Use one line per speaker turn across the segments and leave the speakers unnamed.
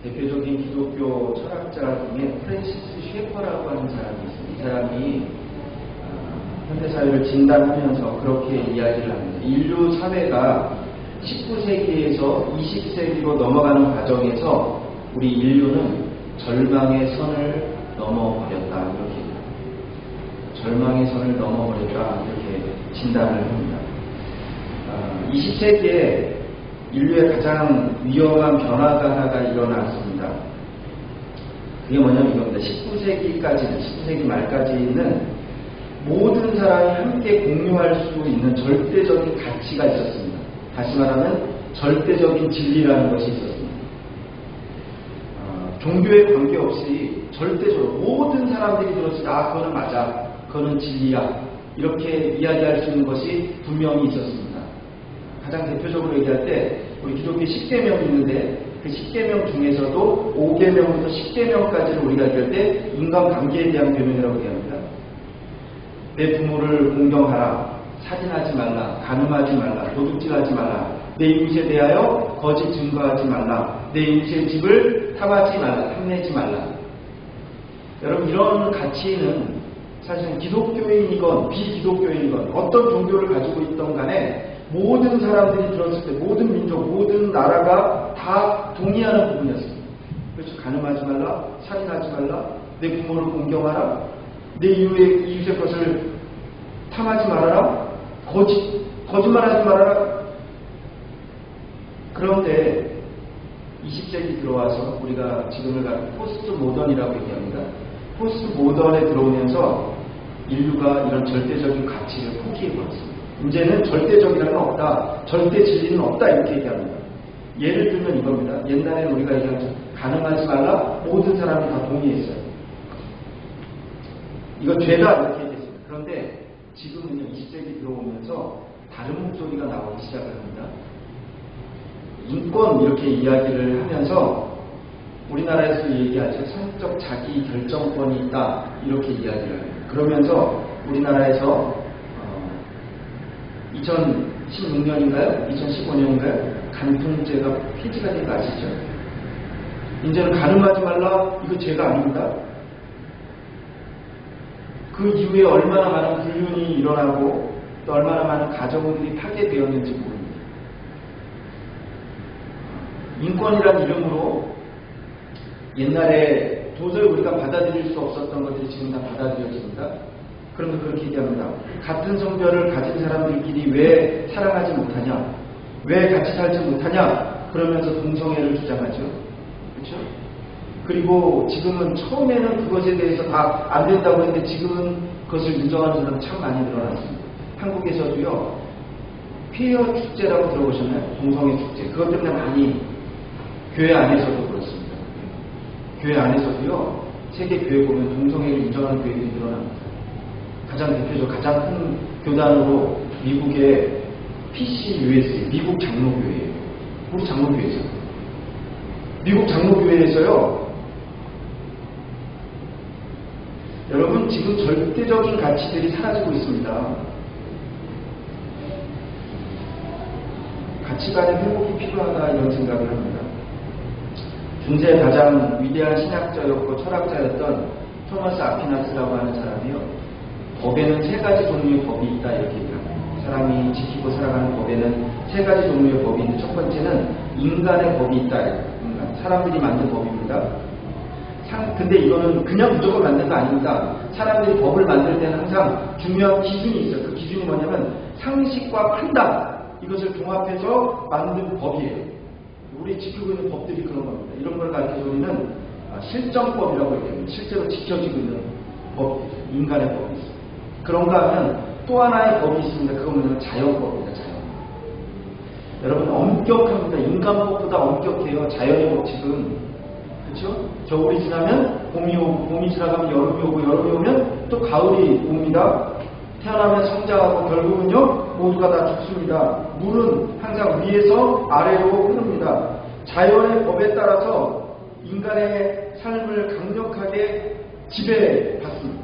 대표적인 기독교 철학자 중에 프랜시스 쉐퍼라고 하는 사람이 있습니다. 이 사람이 현대사회를 진단하면서 그렇게 이야기를 합니다. 인류 사회가 19세기에서 20세기로 넘어가는 과정에서 우리 인류는 절망의 선을 넘어버렸다. 이렇게 절망의 선을 넘어버렸다. 이렇게 진단을 합니다. 20세기에 인류의 가장 위험한 변화가 하나가 일어났습니다. 그게 뭐냐면 이겁니다. 19세기 말까지는 모든 사람이 함께 공유할 수 있는 절대적인 가치가 있었습니다. 다시 말하면 절대적인 진리라는 것이 있었습니다. 종교에 관계없이 절대적으로 모든 사람들이 들었을 때 그거는 맞아, 그거는 진리야, 이렇게 이야기할 수 있는 것이 분명히 있었습니다. 가장 대표적으로 얘기할 때 우리 기독교 10계명이 있는데 그 10계명 중에서도 5계명부터 10계명까지를 우리가 얘기할 때 인간관계에 대한 계명이라고 얘기합니다. 내 부모를 공경하라, 살인하지 말라, 간음하지 말라, 도둑질하지 말라, 내 이웃에 대하여 거짓 증거하지 말라, 내 이웃의 집을 탐하지 말라, 탐내지 말라. 여러분, 이런 가치는 사실은 기독교인이건 비기독교인이건 어떤 종교를 가지고 있던 간에 모든 사람들이 들었을 때 모든 민족, 모든 나라가 다 동의하는 부분이었습니다. 그렇죠. 간음하지 말라, 살인하지 말라, 내 부모를 공경하라, 내 이웃의 것을 탐하지 말아라, 거짓말하지 말아라. 그런데 20세기 들어와서 우리가 지금을 갖는 포스트 모던이라고 얘기합니다. 포스트 모던에 들어오면서 인류가 이런 절대적인 가치를 포기해버렸습니다. 이제는 절대적이라는 건 없다, 절대 진리는 없다, 이렇게 얘기합니다. 예를 들면 이겁니다. 옛날에는 우리가 얘기하죠. 가능하지 말라, 모든 사람이 다 동의했어요. 이거 죄다, 이렇게 얘기했습니다. 그런데 지금은요, 20세기 들어오면서 다른 목소리가 나오기 시작을 합니다. 인권, 이렇게 이야기를 하면서 우리나라에서 얘기하죠. 성적 자기 결정권이 있다, 이렇게 이야기를 합니다. 그러면서 우리나라에서 2016년인가요? 2015년인가요? 간통죄가 폐지가 된 거 아시죠? 이제는 간음하지 말라, 이거 죄가 아닙니다. 그 이후에 얼마나 많은 불륜이 일어나고 또 얼마나 많은 가정들이 파괴되었는지 모릅니다. 인권이란 이름으로 옛날에 도저히 우리가 받아들일 수 없었던 것들이 지금 다 받아들여집니다. 그러면 그렇게 얘기합니다. 같은 성별을 가진 사람들끼리 왜 사랑하지 못하냐? 왜 같이 살지 못하냐? 그러면서 동성애를 주장하죠. 그렇죠? 그리고 지금은 처음에는 그것에 대해서 다 안 된다고 했는데 지금은 그것을 인정하는 사람 참 많이 늘어났습니다. 한국에서도요. 퀴어 축제라고 들어보셨나요? 동성애 축제. 그것 때문에 많이 교회 안에서도 그렇습니다. 교회 안에서도요. 세계 교회 보면 동성애를 인정하는 교회들이 늘어납니다. 가장 대표적, 가장 큰 교단으로 미국의 PCUSA, 미국 장로교회예요. 우리 장로교회에서. 미국 장로교회에서요. 여러분, 지금 절대적인 가치들이 사라지고 있습니다. 가치관의 회복이 필요하다, 이런 생각을 합니다. 중세 가장 위대한 신학자였고 철학자였던 토마스 아퀴나스라고 하는 사람이요. 법에는 세 가지 종류의 법이 있다, 이렇게 얘기합니다. 사람이 지키고 살아가는 법에는 세 가지 종류의 법이 있는데 첫 번째는 인간의 법이 있다. 사람들이 만든 법입니다. 근데 이거는 그냥 무조건 만든 거 아닙니다. 사람들이 법을 만들 때는 항상 중요한 기준이 있어요. 그 기준이 뭐냐면 상식과 판단, 이것을 종합해서 만든 법이에요. 우리 지키고 있는 법들이 그런 겁니다. 이런 걸 가르쳐서 우리는 실정법이라고 얘기합니다. 실제로 지켜지고 있는 법, 인간의 법이 있어요. 그런가 하면 또 하나의 법이 있습니다. 그거는 자연법입니다. 자연법. 여러분, 엄격합니다. 인간법보다 엄격해요. 자연의 법칙은. 그렇죠? 겨울이 지나면 봄이 오고, 봄이 지나가면 여름이 오고, 여름이 오면 또 가을이 옵니다. 태어나면 성장하고 결국은요 모두가 다 죽습니다. 물은 항상 위에서 아래로 흐릅니다. 자연의 법에 따라서 인간의 삶을 강력하게 지배받습니다.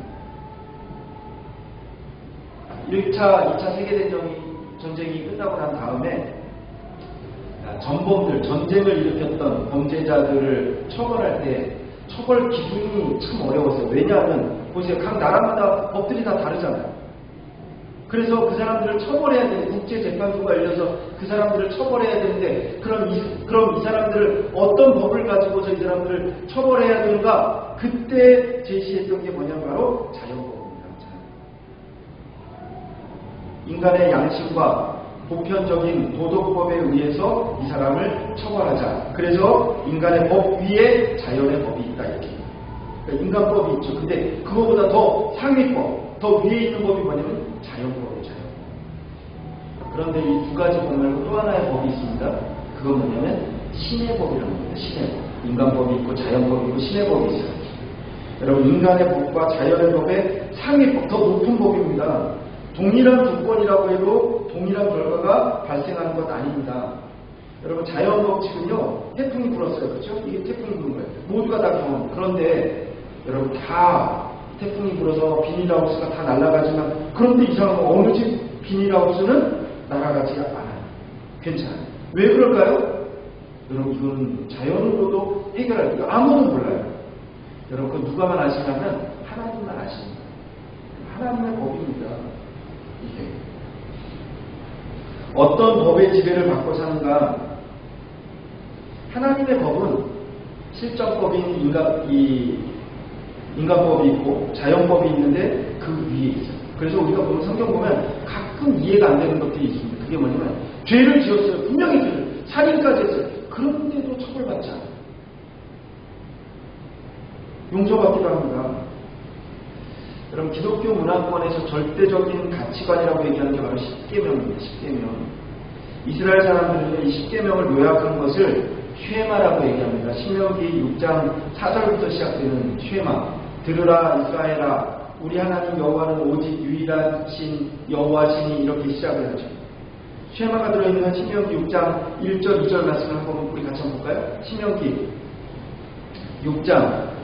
1차, 2차 세계대전이 전쟁이 끝나고 난 다음에 전범들, 전쟁을 일으켰던 범죄자들을 처벌할 때 처벌 기준이 참 어려웠어요. 왜냐하면 보세요. 각 나라마다 법들이 다 다르잖아요. 그래서 그 사람들을 처벌해야 되는 국제재판소가 열려서 그 사람들을 처벌해야 되는데 그럼 이 사람들을 어떤 법을 가지고서 이 사람들을 처벌해야 되는가? 그때 제시했던 게 뭐냐면 바로 자연법입니다. 인간의 양심과 보편적인 도덕법에 의해서 이 사람을 처벌하자. 그래서 인간의 법 위에 자연의 법이 있다 이렇게. 그러니까 인간법이 있죠. 근데 그거보다 더 상위법, 더 위에 있는 법이 뭐냐면 자연법이에요. 자연법. 그런데 이 두 가지 법 말고 또 하나의 법이 있습니다. 그건 뭐냐면 신의 법이라는 겁니다. 신의 법. 인간법이 있고 자연법이 있고 신의 법이 있어요. 여러분 인간의 법과 자연의 법의 상위법, 더 높은 법입니다. 동일한 조건이라고 해도 동일한 결과가 발생하는 것 아닙니다. 여러분 자연 법칙은요 태풍이 불었어요. 그렇죠? 이게 태풍이 부는 거예요. 모두가 다 경험. 그런데 여러분 다 태풍이 불어서 비닐하우스가 다 날아가지만 그런데 이상한 건 어느 집 비닐하우스는 날아가지 않아요. 괜찮아요. 왜 그럴까요? 여러분 이건 자연으로도 해결할 거예요. 아무도 몰라요. 여러분 그건 누가만 아시냐면 하나님만 아십니다. 하나님의 법입니다. 이게 어떤 법의 지배를 받고 사는가? 하나님의 법은 실정법인 인간법이 있고 자연법이 있는데 그 위에 있어요. 그래서 우리가 보면 성경 보면 가끔 이해가 안 되는 것들이 있습니다. 그게 뭐냐면 죄를 지었어요. 분명히 죄를 살인까지 했어요. 그런데도 처벌받지 않아요. 용서받기도 합니다. 여러분 기독교 문화권에서 절대적인 가치관이라고 얘기하는 게 바로 십계명입니다. 십계명. 이스라엘 사람들은 이 십계명을 요약한 것을 쉐마라고 얘기합니다. 신명기 6장 4절부터 시작되는 쉐마. 들으라 이스라엘아 우리 하나님 여호와는 오직 유일한 신 여호와시니 이렇게 시작을 하죠. 쉐마가 들어있는 신명기 6장 1절 2절 말씀을 한번 우리 같이 한번 볼까요? 신명기 6장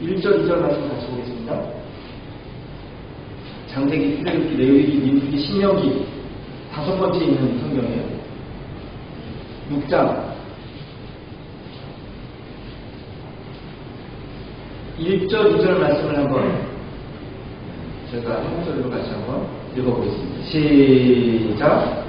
1절 2절 말씀 같이 보겠습니다. 장세기, 출애굽기, 레위기, 민수기, 신명기 5번째 있는 성경이에요. 6장 1절 2절 말씀을 한번 제가 한 목소리로 같이 한번 읽어보겠습니다. 시작.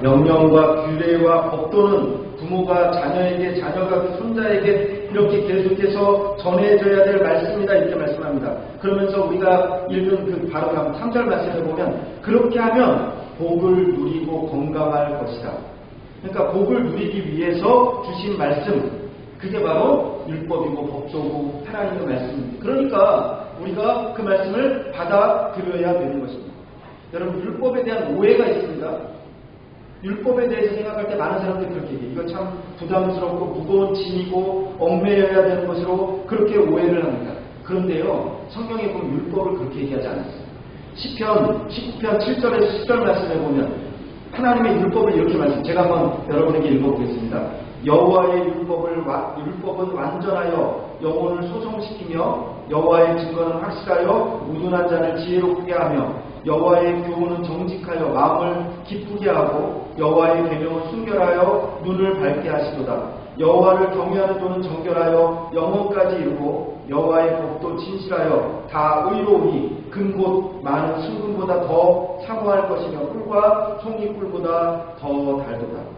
명령과 규례와 법도는 부모가 자녀에게, 자녀가 그 손자에게 이렇게 계속해서 전해져야 될 말씀이다 이렇게 말씀합니다. 그러면서 우리가 읽은 그 바로 다음 3절 말씀을 보면 그렇게 하면 복을 누리고 건강할 것이다. 그러니까 복을 누리기 위해서 주신 말씀, 그게 바로 율법이고 법도고 하나님의 말씀입니다. 그러니까 우리가 그 말씀을 받아들여야 되는 것입니다. 여러분 율법에 대한 오해가 있습니다. 율법에 대해서 생각할 때 많은 사람들이 그렇게 얘기해요. 이거 참 부담스럽고 무거운 짐이고 얽매여야 되는 것으로 그렇게 오해를 합니다. 그런데요, 성경에 보면 율법을 그렇게 얘기하지 않았어요. 시편 19편 7절에서 10절 말씀에 보면 하나님의 율법을 이렇게 말씀, 제가 한번 여러분에게 읽어보겠습니다. 여호와의 율법은 완전하여 영혼을 소성시키며 여호와의 증거는 확실하여 우둔한 자를 지혜롭게 하며 여호와의 교훈은 정직하여 마음을 기쁘게 하고 여호와의 계명은 순결하여 눈을 밝게 하시도다. 여호와를 경외하는 도는 정결하여 영혼까지 이루고 여호와의 법도 진실하여 다 의로우니 금곧 많은 순금보다 더 사모할 것이며 꿀과 송이꿀보다 더 달도다.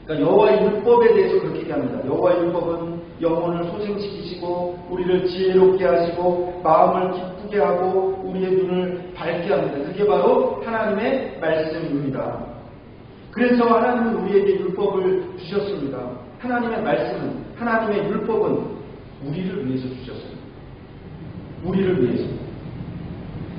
그러니까 여호와의 율법에 대해서 그렇게 얘기합니다. 여호와의 율법은 영혼을 소생시키시고 우리를 지혜롭게 하시고 마음을 기쁘게 하고 우리의 눈을 밝게 합니다. 그게 바로 하나님의 말씀입니다. 그래서 하나님은 우리에게 율법을 주셨습니다. 하나님의 말씀은, 하나님의 율법은 우리를 위해서 주셨어요. 우리를 위해서.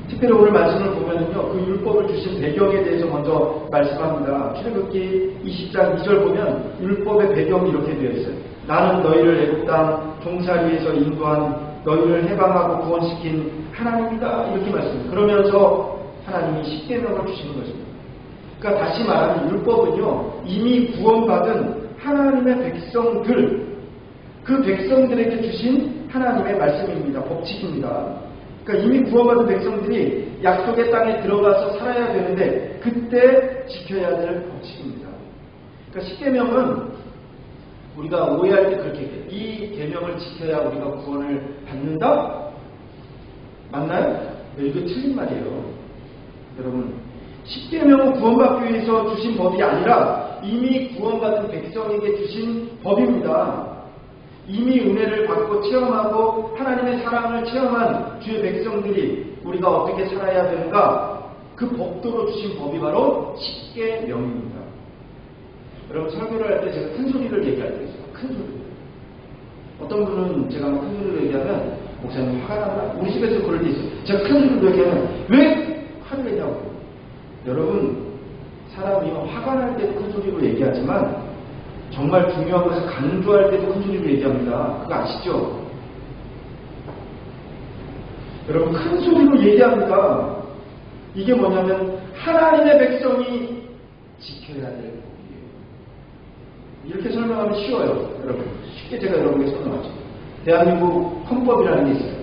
특별히 오늘 말씀을 보면은요, 그 율법을 주신 배경에 대해서 먼저 말씀합니다. 출애굽기 20장 2절 보면 율법의 배경이 이렇게 되어 있어요. 나는 너희를 애굽 땅 종살이에서 인도한 너희를 해방하고 구원시킨 하나님이다. 이렇게 말씀합니다. 그러면서 하나님이 십계명을 주시는 것입니다. 그러니까 다시 말하면 율법은요, 이미 구원받은 하나님의 백성들, 그 백성들에게 주신 하나님의 말씀입니다. 법칙입니다. 그러니까 이미 구원받은 백성들이 약속의 땅에 들어가서 살아야 되는데 그때 지켜야 될 법칙입니다. 그러니까 십계명은 우리가 오해할 때 그렇게 얘기해요. 이 계명을 지켜야 우리가 구원을 받는다? 맞나요? 이거 틀린 말이에요. 여러분, 십계명은 구원받기 위해서 주신 법이 아니라 이미 구원받은 백성에게 주신 법입니다. 이미 은혜를 받고 체험하고 하나님의 사랑을 체험한 주의 백성들이 우리가 어떻게 살아야 되는가, 그 법도로 주신 법이 바로 십계명입니다. 여러분, 설교를 할 때 제가 큰 소리를 얘기할 때 있어요. 큰 소리. 어떤 분은 제가 큰 소리를 얘기하면 목사님 화가 난다. 우리 집에서 그럴 때 있어요. 제가 큰 소리를 얘기하면 왜 화를 내냐고. 여러분, 사람이 화가 날 때도 큰 소리로 얘기하지만 정말 중요한 것을 강조할 때도 큰 소리로 얘기합니다. 그거 아시죠? 여러분, 큰 소리로 얘기합니다. 이게 뭐냐면 하나님의 백성이 지켜야 될 법이에요. 이렇게 설명하면 쉬워요. 여러분, 쉽게 제가 여러분에게 설명하죠. 대한민국 헌법이라는 게 있어요.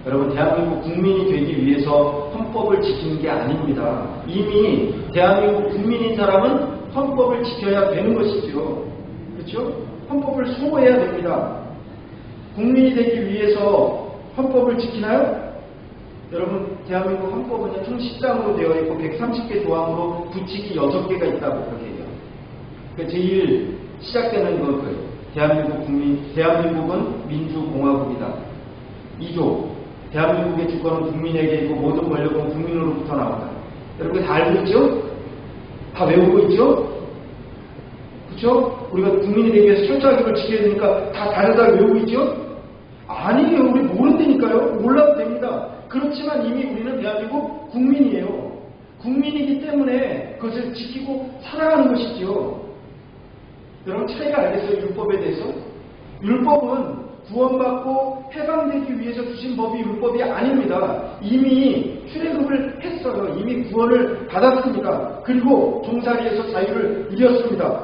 여러분, 대한민국 국민이 되기 위해서 헌법을 지키는 게 아닙니다. 이미 대한민국 국민인 사람은 헌법을 지켜야 되는 것이죠. 그렇죠? 헌법을 수호해야 됩니다. 국민이 되기 위해서 헌법을 지키나요? 여러분, 대한민국 헌법은 총 10장으로 되어 있고 130개 조항으로 부칙이 6개가 있다고 그렇게 해요. 그러니까 제일 시작되는 건 그거예요. 대한민국은 민주공화국이다. 2조, 대한민국의 주권은 국민에게 있고 모든 권력은 국민으로부터 나온다. 여러분 다 알고 있죠? 다 외우고 있죠? 그렇죠? 우리가 국민이 되기 위해서 철저하게 그걸 지켜야 되니까 다 다르다고 외우고 있죠? 아니에요. 우리 모른다니까요. 몰라도 됩니다. 그렇지만 이미 우리는 대한민국 국민이에요. 국민이기 때문에 그것을 지키고 살아가는 것이죠. 여러분, 차이가 알겠어요? 율법에 대해서? 율법은 구원받고 해방되기 위해서 주신 법이 율법이 아닙니다. 이미 출애굽을 했어요. 이미 구원을 받았습니다. 그리고 종살이에서 자유를 이뤘습니다.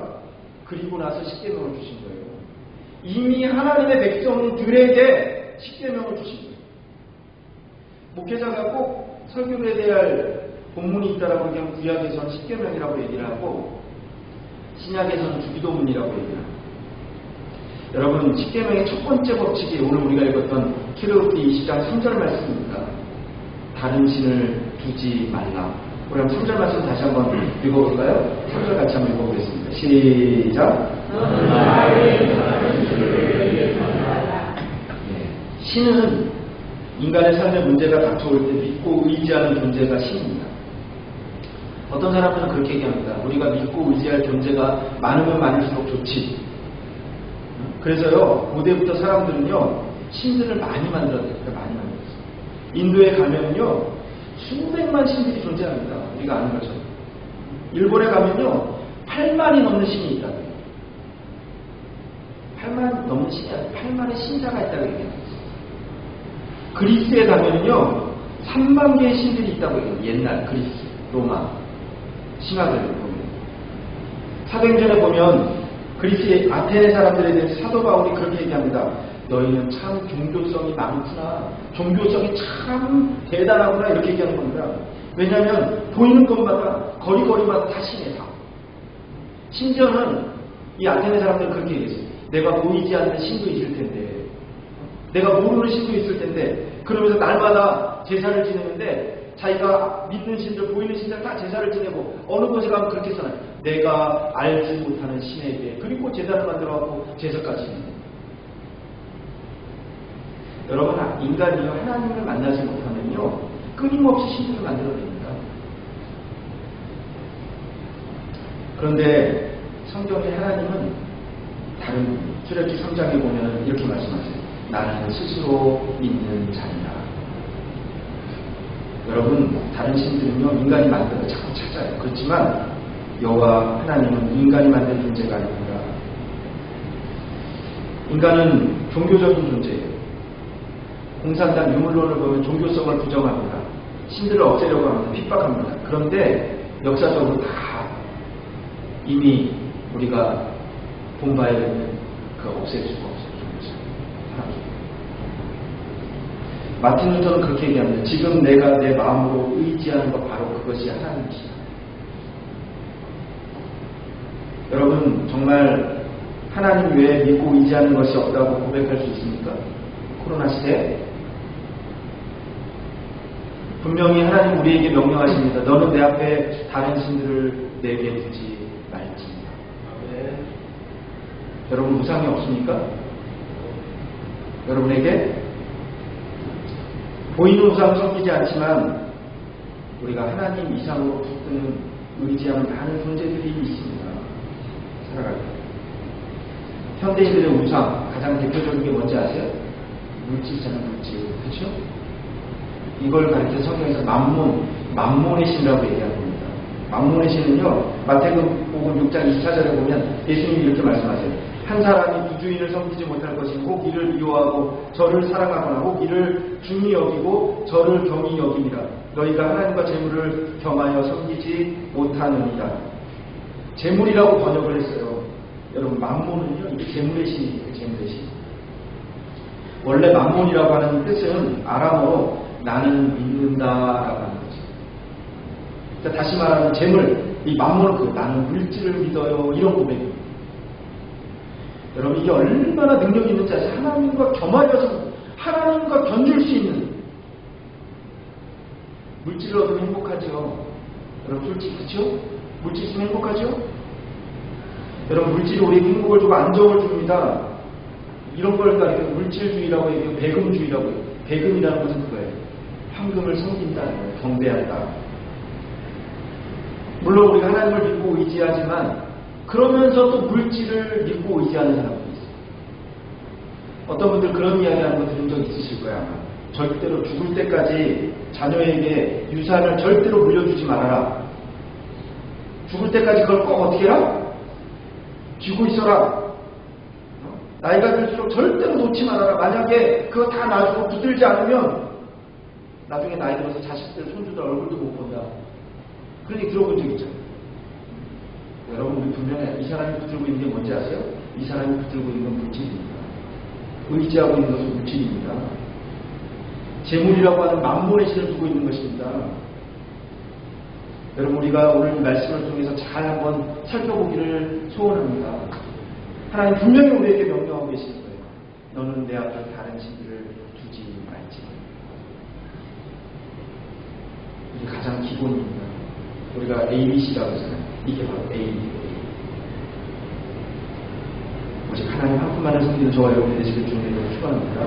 그리고 나서 십계명을 주신 거예요. 이미 하나님의 백성들에게 십계명을 주신 거예요. 목회자가 꼭 설교를 해야 할 본문이 있다라고 얘기하면 구약에서는 십계명이라고 얘기를 하고 신약에서는 주기도문이라고 얘기를 합니다. 여러분, 십계명의 첫 번째 법칙이 오늘 우리가 읽었던 출애굽기 20장 3절 말씀입니다. 다른 신을 두지 말라. 우리 한번 3절 말씀 다시 한번 읽어볼까요? 3절 같이 한번 읽어보겠습니다. 시작. 신은 인간의 삶의 문제가 닥쳐올 때 믿고 의지하는 존재가 신입니다. 어떤 사람들은 그렇게 얘기합니다. 우리가 믿고 의지할 존재가 많으면 많을수록 좋지. 그래서요, 고대부터 사람들은요, 신들을 많이 만들었어요. 많이 만들었어요. 인도에 가면요, 수백만 신들이 존재합니다. 우리가 아는 것처럼. 일본에 가면요, 8만이 넘는 신이 있다고 해요. 8만 넘는 신이 아니라 8만의 신사가 있다고 얘기합니다. 그리스에 가면요, 3만 개의 신들이 있다고 해요. 옛날 그리스, 로마. 신화들을 보면. 사도행전에 보면 그리스의 아테네 사람들에 대해서 사도 바울이 그렇게 얘기합니다. 너희는 참 종교성이 많구나. 종교성이 참 대단하구나. 이렇게 얘기하는 겁니다. 왜냐하면 보이는 것마다 거리마다 다 신이다. 심지어는 이 아테네 사람들은 그렇게 얘기했어요. 내가 보이지 않는 신도 있을 텐데, 내가 모르는 신도 있을 텐데, 그러면서 날마다 제사를 지내는데 자기가 믿는 신들, 보이는 신들 다 제사를 지내고 어느 곳에 가면 그렇게 써놔요. 내가 알지 못하는 신에게. 그리고 제사를 만들어갖고 제사까지 지내는 거예요. 여러분, 인간이요, 하나님을 만나지 못하면요, 끊임없이 신들을 만들어냅니다. 그런데 성경의 하나님은 다른 출애굽기 3장에 보면 이렇게 말씀하세요. 나는 스스로 믿는 자이다. 여러분, 다른 신들은요, 인간이 만든 거 자꾸 찾아요. 그렇지만 여호와 하나님은 인간이 만든 존재가 아닙니다. 인간은 종교적인 존재예요. 공산당 유물론을 보면 종교성을 부정합니다. 신들을 없애려고 합니다. 핍박합니다. 그런데 역사적으로 다 이미 우리가 본 바에 의하면 그 없앨 수가 없어요. 마틴 루터는 그렇게 얘기합니다. 지금 내가 내 마음으로 의지하는 것 바로 그것이 하나님이시다. 여러분 정말 하나님 외에 믿고 의지하는 것이 없다고 고백할 수 있습니까? 코로나 시대에 분명히 하나님 우리에게 명령하십니다. 너는 내 앞에 다른 신들을 내게 두지 말지. 네. 여러분 우상이 없습니까? 여러분에게 보이는 우상 섬기지 않지만 우리가 하나님 이상으로 붙드는 의지하는 많은 존재들이 있습니다. 살아갈 때. 현대인들의 우상 가장 대표적인 게 뭔지 아세요? 물질이잖아요. 물질. 그렇죠? 이걸 가리켜 성경에서 만몬의 신이라고 얘기하는 겁니다. 만몬의 신은요, 마태복음 6장 24절에 보면 예수님이 이렇게 말씀하세요. 한 사람이 두 주인을 섬기지 못할 것이니 혹 이를 미워하고 저를 사랑하거나 혹 이를 중히 여기고 저를 경히 여김이라. 너희가 하나님과 재물을 겸하여 섬기지 못하느니라. 재물이라고 번역을 했어요. 여러분 만몬은요, 이게 재물의 신이에요. 재물의 신. 원래 만몬이라고 하는 뜻은 아람어로 나는 믿는다라고 하는 거죠. 그러니까 다시 말하면 재물, 이 만몬은 나는 물질을 믿어요. 이런 고백입니다. 여러분 이게 얼마나 능력이 있는지 아세요? 하나님과 겸하여서 하나님과 견줄 수 있는 물질을 얻으면 행복하죠. 여러분 솔직히 그렇죠? 물질 있으면 행복하죠? 여러분 물질이 우리에게 행복을 주고 안정을 줍니다. 이런 걸 가리켜 물질주의라고 얘기해요. 배금주의라고 해요. 배금이라는 것은 그거예요. 황금을 섬긴다는 거예요. 경배한다. 물론 우리가 하나님을 믿고 의지하지만 그러면서 또 물질을 믿고 의지하는 사람도 있어요. 어떤 분들 그런 이야기하는 거 들은 적 있으실 거야. 아마. 절대로 죽을 때까지 자녀에게 유산을 절대로 물려주지 말아라. 죽을 때까지 그걸 꼭 어떻게 해라? 쥐고 있어라. 나이가 들수록 절대로 놓지 말아라. 만약에 그거 다 놔주고 붙들지 않으면 나중에 나이 들어서 자식들, 손주들 얼굴도 못 본다. 그런 얘기 들어본 적 있죠. 여러분 우리 분명히 이 사람이 붙들고 있는 게 뭔지 아세요? 이 사람이 붙들고 있는 건 물질입니다. 의지하고 있는 것은 물질입니다. 재물이라고 하는 만몬의 신을 두고 있는 것입니다. 여러분 우리가 오늘 말씀을 통해서 잘 한번 살펴보기를 소원합니다. 하나님 분명히 우리에게 명령하고 계시는 거예요. 너는 내 앞에 다른 신들을 두지 말지. 이게 가장 기본입니다. 우리가 ABC라고 하잖아요. 이게 바로 A. 오직 하나님 한 분만을 섬기는 저와 여러분이 되시길 주님으로 축원합니다.